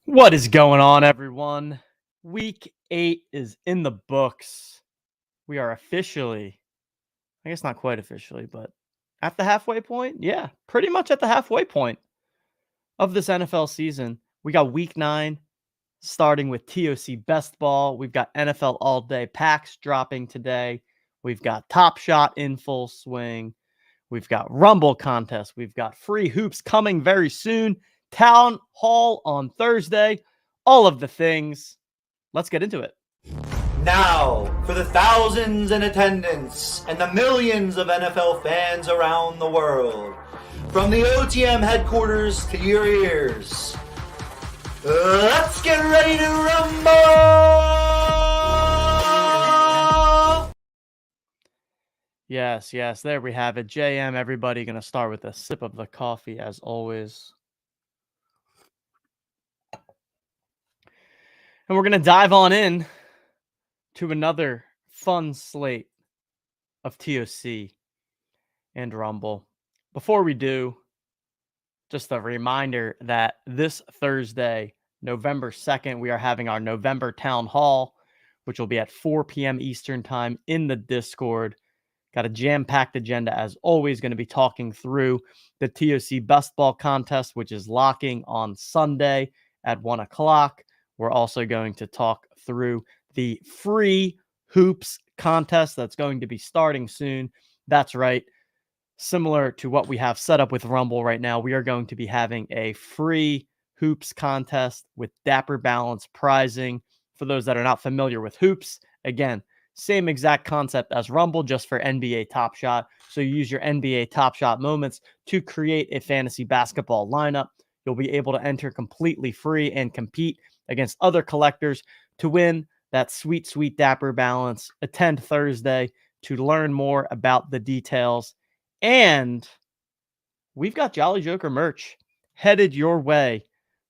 What is going on, everyone? Week 8 is in the books. We are officially, I guess not quite officially, but at the halfway point. Yeah, pretty much at the halfway point of this NFL season. We got week 9 starting with TOC Best Ball. We've got NFL All Day packs dropping today. We've got Top Shot in full swing. We've got Rumble contest. We've got free hoops coming very soon. Town Hall on Thursday. All of the things. Let's get into it. Now, for the thousands in attendance and the millions of NFL fans around the world, from the OTM headquarters to your ears, let's get ready to rumble! Yes, there we have it. JM, everybody going to start with a sip of the coffee as always. And we're going to dive on in to another fun slate of TOC and Rumble. Before we do, just a reminder that this Thursday, November 2nd, we are having our November Town Hall, which will be at 4 p.m. Eastern Time in the Discord. Got a jam-packed agenda, as always, going to be talking through the TOC Best Ball contest, which is locking on Sunday at 1 o'clock. We're also going to talk through the free hoops contest that's going to be starting soon. That's right. Similar to what we have set up with Rumble right now, we are going to be having a free hoops contest with Dapper Balance pricing. For those that are not familiar with hoops, again, same exact concept as Rumble, just for NBA Top Shot. So you use your NBA Top Shot moments to create a fantasy basketball lineup. You'll be able to enter completely free and compete against other collectors to win that sweet, sweet Dapper Balance. Attend Thursday to learn more about the details. And we've got Jolly Joker merch headed your way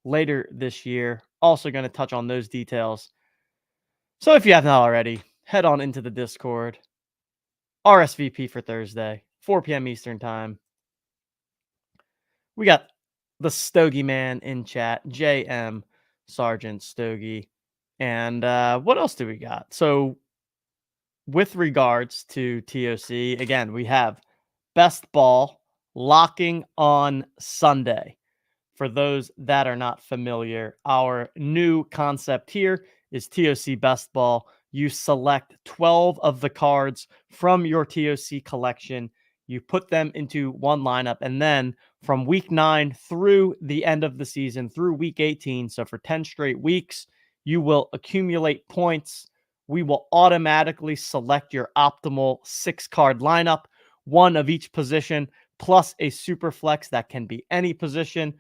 later this year. Also going to touch on those details. So if you have not already, head on into the Discord. RSVP for Thursday, 4 p.m. Eastern Time. We got the Stogie Man in chat, JM Sergeant Stogie. And what else do we got? So with regards to TOC, again, we have Best Ball locking on Sunday. For those that are not familiar, our new concept here is TOC Best Ball. You select 12 of the cards from your TOC collection. You put them into one lineup, and then from week 9 through the end of the season, through week 18, so for 10 straight weeks, you will accumulate points. We will automatically select your optimal 6-card lineup, one of each position, plus a super flex that can be any position.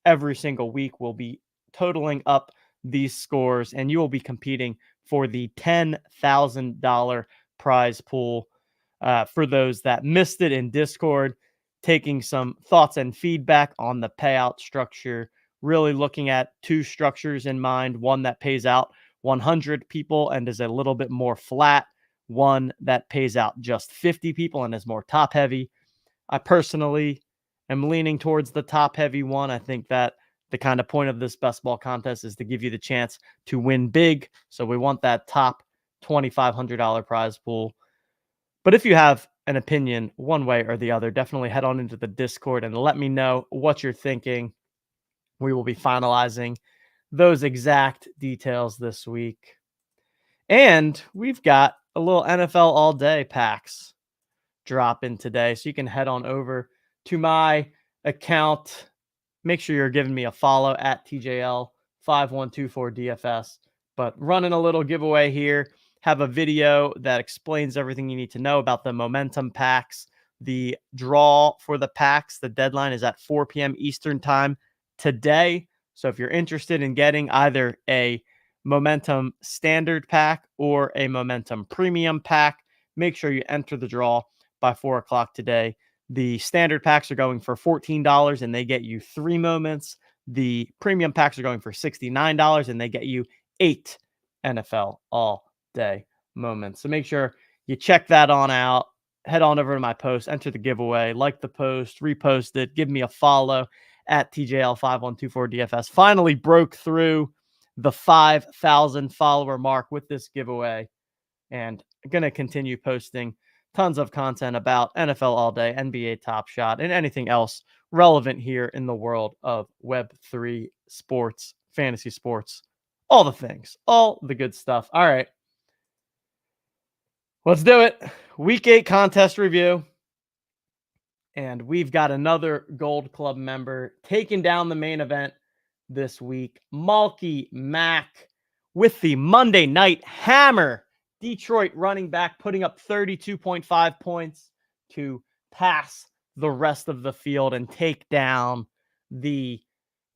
Every single week will be totaling up these scores, and you will be competing for the $10,000 prize pool. For those that missed it in Discord, taking some thoughts and feedback on the payout structure, really looking at two structures in mind, one that pays out 100 people and is a little bit more flat, one that pays out just 50 people and is more top heavy. I personally am leaning towards the top heavy one. I think that the kind of point of this best ball contest is to give you the chance to win big. So we want that top $2,500 prize pool. But if you have an opinion one way or the other, definitely head on into the Discord and let me know what you're thinking. We will be finalizing those exact details this week. And we've got a little NFL All Day packs drop in today. So you can head on over to my account. Make sure you're giving me a follow at TJL5124DFS. But running a little giveaway here. Have a video that explains everything you need to know about the momentum packs. The draw for the packs, the deadline is at 4 p.m. Eastern Time today. So if you're interested in getting either a momentum standard pack or a momentum premium pack, make sure you enter the draw by 4 o'clock today. The standard packs are going for $14 and they get you 3 moments. The premium packs are going for $69 and they get you 8 NFL All Day moments. So make sure you check that on out. Head on over to my post, enter the giveaway, like the post, repost it, give me a follow at TJL5124DFS. Finally broke through the 5,000 follower mark with this giveaway, and going to continue posting tons of content about NFL all day, NBA Top Shot, and anything else relevant here in the world of Web3 sports, fantasy sports, all the things, all the good stuff. All right, let's do it. Week 8 contest review. And we've got another Gold Club member taking down the main event this week. Malky Mack with the Monday Night Hammer. Detroit running back putting up 32.5 points to pass the rest of the field and take down the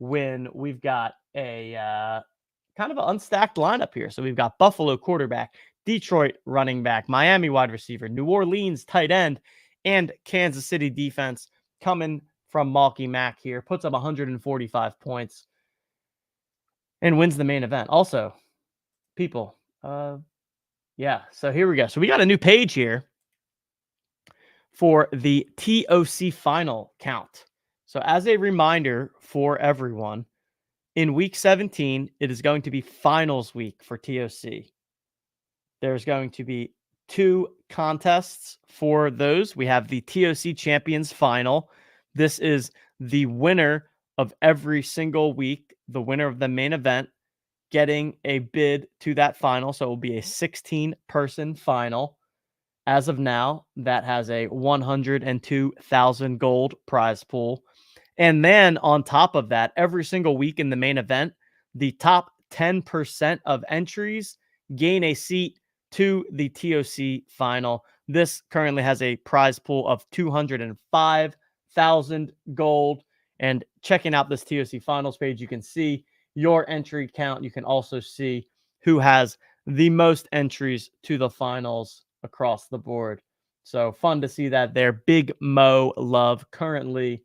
win. We've got a kind of an unstacked lineup here. So we've got Buffalo quarterback, Detroit running back, Miami wide receiver, New Orleans tight end, and Kansas City defense coming from Malky Mack here. Puts up 145 points and wins the main event. Also, people, yeah, so here we go. So we got a new page here for the TOC final count. So as a reminder for everyone, in week 17, it is going to be finals week for TOC. There's going to be 2 contests for those. We have the TOC Champions Final. This is the winner of every single week, the winner of the main event, getting a bid to that final. So it will be a 16-person final. As of now, that has a 102,000 gold prize pool. And then on top of that, every single week in the main event, the top 10% of entries gain a seat to the TOC final. This currently has a prize pool of 205,000 gold. And checking out this TOC finals page, you can see your entry count. You can also see who has the most entries to the finals across the board. So fun to see that there. Big Mo Love, currently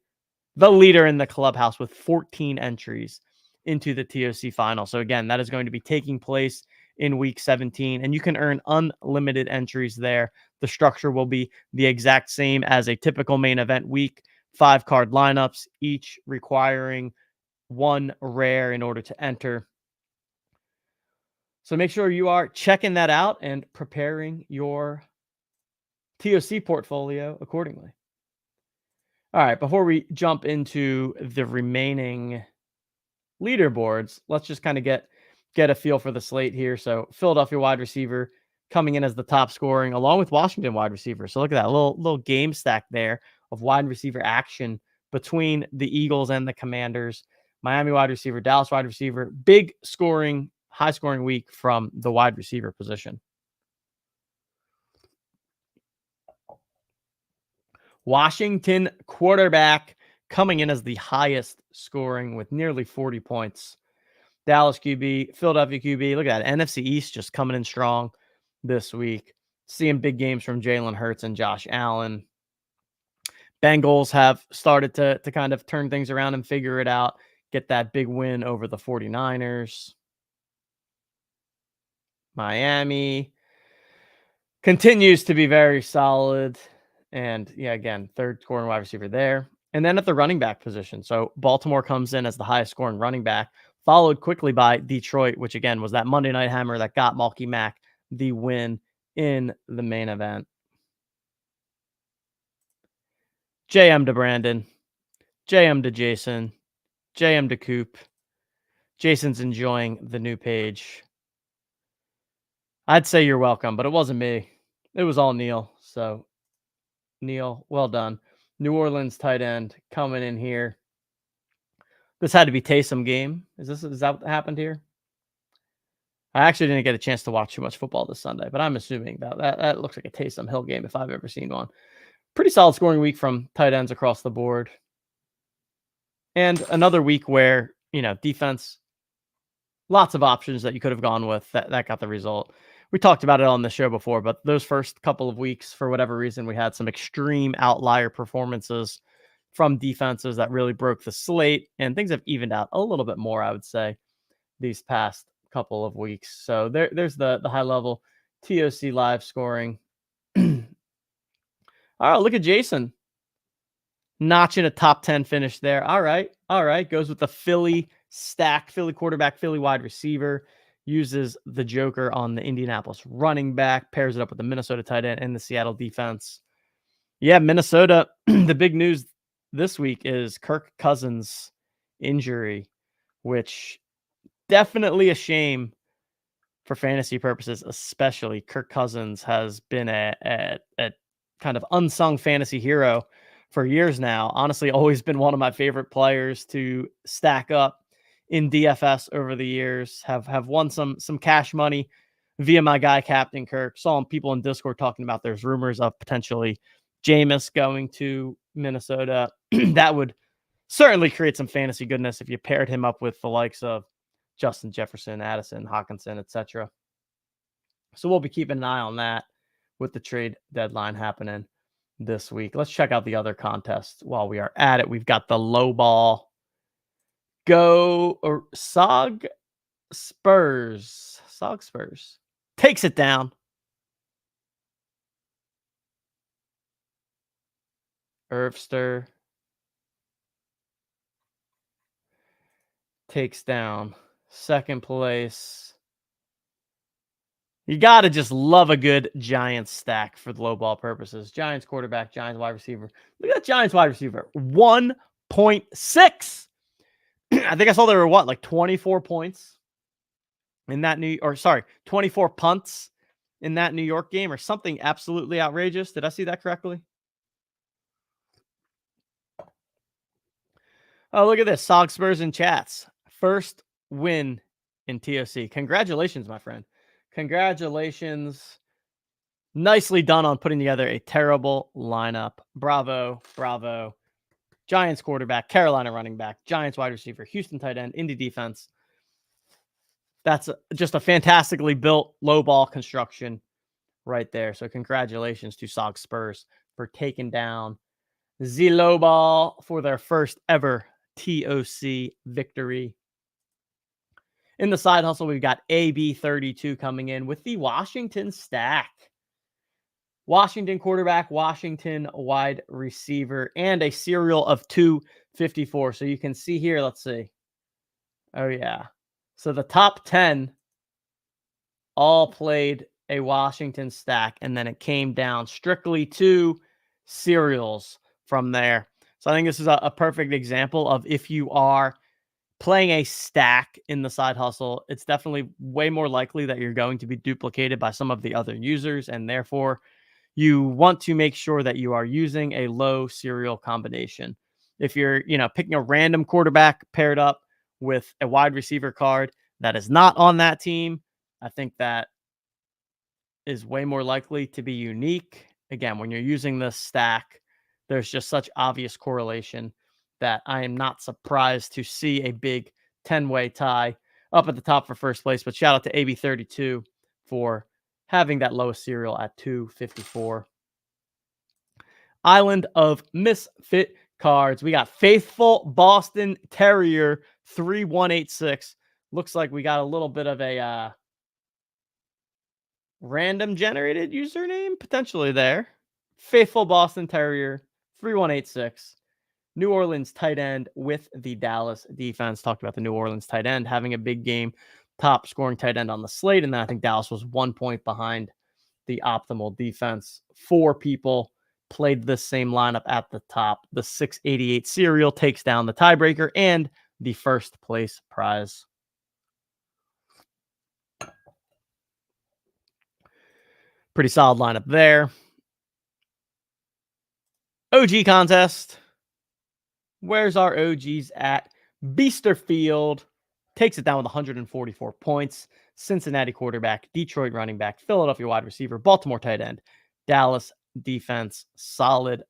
the leader in the clubhouse with 14 entries into the TOC final. So again, that is going to be taking place in week 17, and you can earn unlimited entries there. The structure will be the exact same as a typical main event week. 5-card lineups, each requiring 1 rare in order to enter. So make sure you are checking that out and preparing your TOC portfolio accordingly. All right, before we jump into the remaining leaderboards, let's just kind of get a feel for the slate here. So Philadelphia wide receiver coming in as the top scoring, along with Washington wide receiver. So look at that little game stack there of wide receiver action between the Eagles and the Commanders. Miami wide receiver, Dallas wide receiver, big scoring, high scoring week from the wide receiver position. Washington quarterback coming in as the highest scoring with nearly 40 points. Dallas QB, Philadelphia QB. Look at that. NFC East just coming in strong this week. Seeing big games from Jalen Hurts and Josh Allen. Bengals have started to kind of turn things around and figure it out. Get that big win over the 49ers. Miami continues to be very solid. And yeah, again, third scoring wide receiver there. And then at the running back position. So Baltimore comes in as the highest scoring running back, followed quickly by Detroit, which again was that Monday Night Hammer that got Malky Mack the win in the main event. JM to Brandon, JM to Jason, JM to Coop. Jason's enjoying the new page. I'd say you're welcome, but it wasn't me. It was all Neil. So Neil, well done. New Orleans tight end coming in here. This had to be Taysom game. Is that what happened here? I actually didn't get a chance to watch too much football this Sunday, but I'm assuming that looks like a Taysom Hill game if I've ever seen one. Pretty solid scoring week from tight ends across the board. And another week where, defense, lots of options that you could have gone with that got the result. We talked about it on the show before, but those first couple of weeks, for whatever reason, we had some extreme outlier performances from defenses that really broke the slate, and things have evened out a little bit more, I would say, these past couple of weeks. So there's the high level TOC live scoring. All right, look at Jason. Notching a top 10 finish there. All right. Goes with the Philly stack, Philly quarterback, Philly wide receiver. Uses the Joker on the Indianapolis running back. Pairs it up with the Minnesota tight end and the Seattle defense. Yeah, Minnesota. The big news this week is Kirk Cousins' injury, which definitely a shame for fantasy purposes, especially. Kirk Cousins has been a kind of unsung fantasy hero for years now. Honestly, always been one of my favorite players to stack up in DFS over the years. Have won some cash money via my guy Captain Kirk. Saw people in Discord talking about there's rumors of potentially Jameis going to Minnesota. That would certainly create some fantasy goodness if you paired him up with the likes of Justin Jefferson, Addison, Hawkinson, etc. So we'll be keeping an eye on that with the trade deadline happening this week. Let's check out the other contests while we are at it. We've got the low ball or SOG Spurs. SOG Spurs takes it down. Irvster takes down second place. You got to just love a good Giants stack for the low ball purposes. Giants quarterback, Giants wide receiver. Look at that Giants wide receiver. 1.6. I think I saw there were like 24 points in that 24 punts in that New York game or something absolutely outrageous. Did I see that correctly? Oh, look at this. SOG Spurs in chats. First win in TOC. Congratulations, my friend. Congratulations. Nicely done on putting together a terrible lineup. Bravo. Giants quarterback, Carolina running back, Giants wide receiver, Houston tight end, Indy defense. That's just a fantastically built low ball construction right there. So congratulations to SOG Spurs for taking down the low ball for their first ever TOC victory. In the side hustle, we've got AB32 coming in with the Washington stack. Washington quarterback, Washington wide receiver, and a serial of 254. So you can see here, let's see. Oh, yeah. So the top 10 all played a Washington stack, and then it came down strictly to serials from there. So I think this is a perfect example of if you are playing a stack in the side hustle, it's definitely way more likely that you're going to be duplicated by some of the other users, and therefore you want to make sure that you are using a low serial combination. If you're, picking a random quarterback paired up with a wide receiver card that is not on that team, I think that is way more likely to be unique. Again, when you're using this stack, there's just such obvious correlation that I am not surprised to see a big 10-way tie up at the top for first place. But shout out to AB32 for having that lowest serial at 254. Island of Misfit cards. We got Faithful Boston Terrier 3186. Looks like we got a little bit of a random generated username potentially there. Faithful Boston Terrier 3186. New Orleans tight end with the Dallas defense. Talked about the New Orleans tight end having a big game. Top scoring tight end on the slate. And then I think Dallas was 1 point behind the optimal defense. 4 people played the same lineup at the top. The 688 serial takes down the tiebreaker and the first place prize. Pretty solid lineup there. OG contest. Where's our OGs at? Beasterfield takes it down with 144 points. Cincinnati quarterback, Detroit running back, Philadelphia wide receiver, Baltimore tight end, Dallas defense. Solid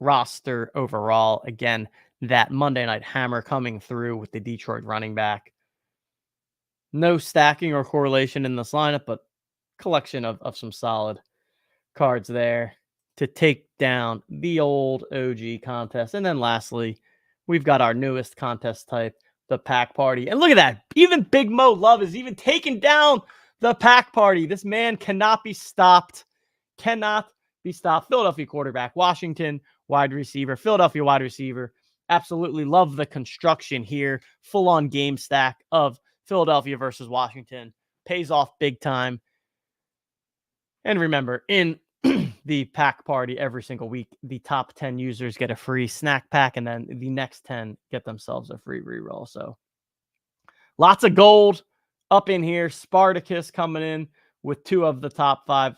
roster overall. Again, that Monday night hammer coming through with the Detroit running back. No stacking or correlation in this lineup, but collection of some solid cards there to take down the old OG contest. And then lastly, we've got our newest contest type, the Pack Party. And look at that. Even Big Mo Love is even taking down the Pack Party. This man cannot be stopped. Cannot be stopped. Philadelphia quarterback, Washington wide receiver, Philadelphia wide receiver. Absolutely love the construction here. Full-on game stack of Philadelphia versus Washington. Pays off big time. And remember, in the pack party every single week, the top 10 users get a free snack pack, and then the next 10 get themselves a free reroll. So lots of gold up in here. Spartacus coming in with two of the top five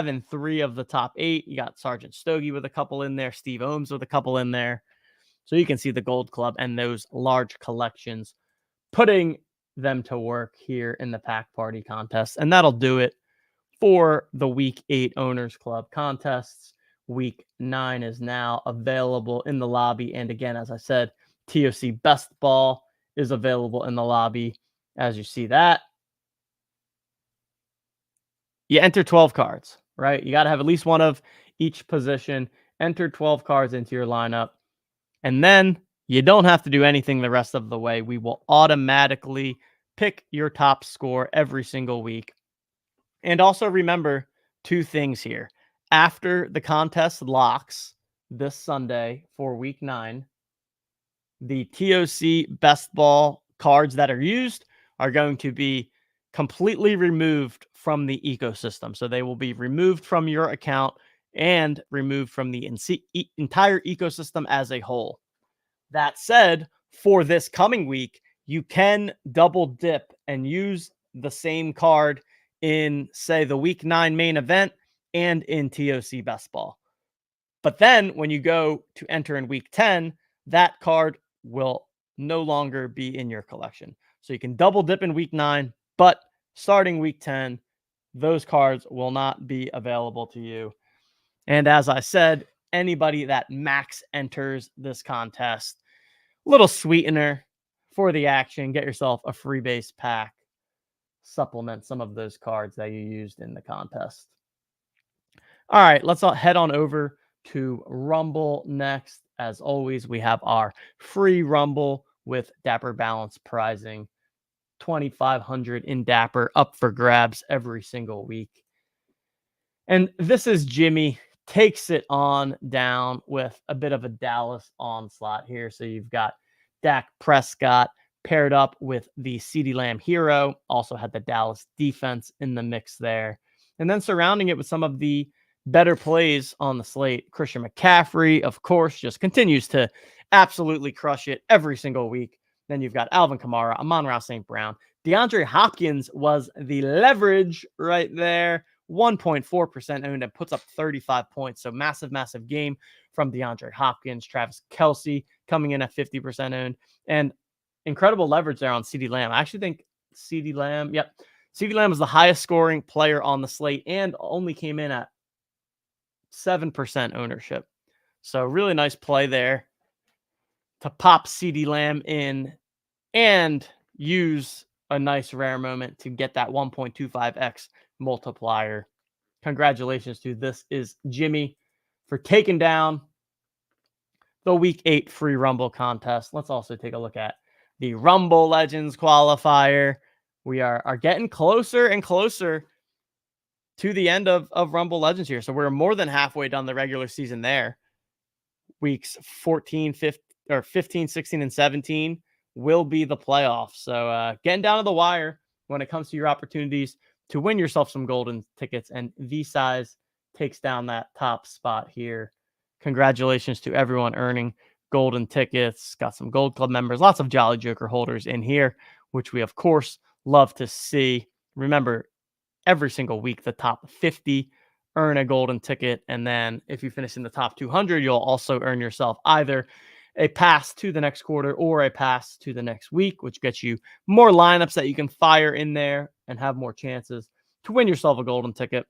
and three of the top 8. You got Sergeant Stogie with a couple in there, Steve Ohms with a couple in there. So you can see the Gold Club and those large collections putting them to work here in the pack party contest. And that'll do it for the Week 8 Owners Club contests. Week 9 is now available in the lobby. And again, as I said, TOC Best Ball is available in the lobby. As you see that, you enter 12 cards, right? You got to have at least one of each position. Enter 12 cards into your lineup. And then you don't have to do anything the rest of the way. We will automatically pick your top score every single week. And also remember 2 things here. After the contest locks this Sunday for Week 9, the TOC Best Ball cards that are used are going to be completely removed from the ecosystem. So they will be removed from your account and removed from the entire ecosystem as a whole. That said, for this coming week, you can double dip and use the same card in, say, the Week 9 main event and in TOC Best Ball. But then when you go to enter in Week 10, that card will no longer be in your collection. So you can double dip in Week 9, but starting Week 10, those cards will not be available to you. And as I said, anybody that max enters this contest, little sweetener for the action, get yourself a free base pack, supplement some of those cards that you used in the contest. All right, let's head on over to Rumble next. As always, we have our free Rumble with Dapper Balance prizing. 2,500 in Dapper up for grabs every single week. And this is Jimmy takes it on down with a bit of a Dallas onslaught here. So you've got Dak Prescott paired up with the CeeDee Lamb hero, also had the Dallas defense in the mix there. And then surrounding it with some of the better plays on the slate. Christian McCaffrey, of course, just continues to absolutely crush it every single week. Then you've got Alvin Kamara, Amon-Ra St. Brown. DeAndre Hopkins was the leverage right there. 1.4% owned and puts up 35 points. So massive, massive game from DeAndre Hopkins. Travis Kelce coming in at 50% owned. And incredible leverage there on CeeDee Lamb. I actually think CeeDee Lamb was the highest scoring player on the slate and only came in at 7% ownership. So really nice play there to pop CeeDee Lamb in and use a nice rare moment to get that 1.25x multiplier. Congratulations to This Is Jimmy for taking down the Week 8 free Rumble contest. Let's also take a look at the Rumble Legends qualifier. We are getting closer and closer to the end of Rumble Legends here. So we're more than halfway done the regular season there. Weeks 15, 16, and 17 will be the playoffs. So getting down to the wire when it comes to your opportunities to win yourself some golden tickets. And V-Size takes down that top spot here. Congratulations to everyone earning golden tickets. Got some Gold Club members, lots of Jolly Joker holders in here, which we, of course, love to see. Remember, every single week, the top 50 earn a golden ticket. And then if you finish in the top 200, you'll also earn yourself either a pass to the next quarter or a pass to the next week, which gets you more lineups that you can fire in there and have more chances to win yourself a golden ticket.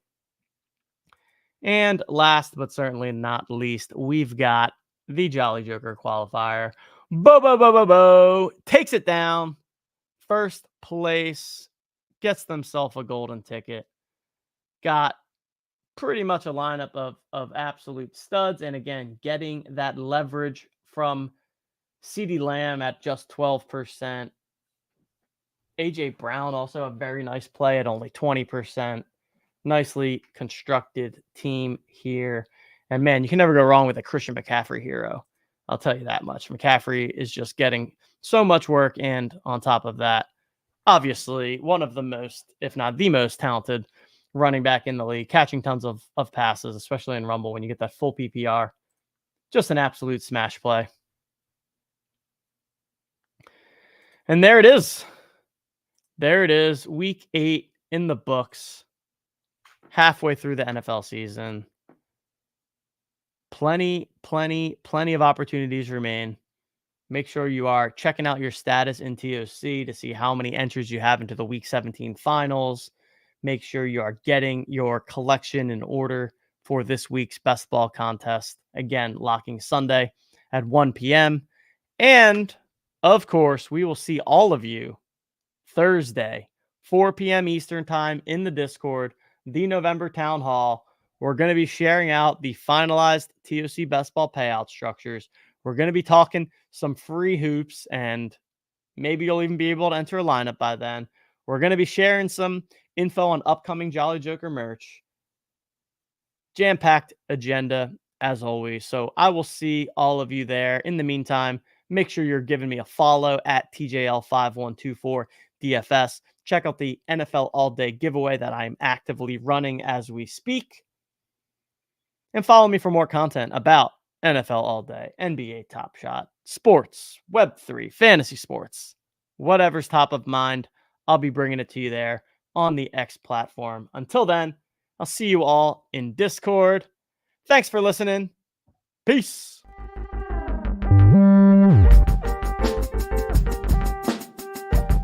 And last but certainly not least, we've got the Jolly Joker qualifier. Bo takes it down. First place, gets themselves a golden ticket. Got pretty much a lineup of absolute studs. And again, getting that leverage from CeeDee Lamb at just 12%. AJ Brown, also a very nice play at only 20%. Nicely constructed team here. And man, you can never go wrong with a Christian McCaffrey hero. I'll tell you that much. McCaffrey is just getting so much work. And on top of that, obviously one of the most, if not the most talented running back in the league, catching tons of passes, especially in Rumble when you get that full PPR. Just an absolute smash play. And there it is. There it is. Week 8 in the books. Halfway through the NFL season. Plenty of opportunities remain. Make sure you are checking out your status in TOC to see how many entries you have into the Week 17 finals. Make sure you are getting your collection in order for this week's best ball contest. Again, locking Sunday at 1 p.m. And, of course, we will see all of you Thursday, 4 p.m. Eastern time in the Discord, the November Town Hall. We're going to be sharing out the finalized TOC best ball payout structures. We're going to be talking some free hoops, and maybe you'll even be able to enter a lineup by then. We're going to be sharing some info on upcoming Jolly Joker merch. Jam-packed agenda, as always. So I will see all of you there. In the meantime, make sure you're giving me a follow at TJL5124DFS. Check out the NFL All Day giveaway that I'm actively running as we speak. And follow me for more content about NFL All Day, NBA Top Shot, sports, Web3, fantasy sports, whatever's top of mind. I'll be bringing it to you there on the X platform. Until then, I'll see you all in Discord. Thanks for listening. Peace.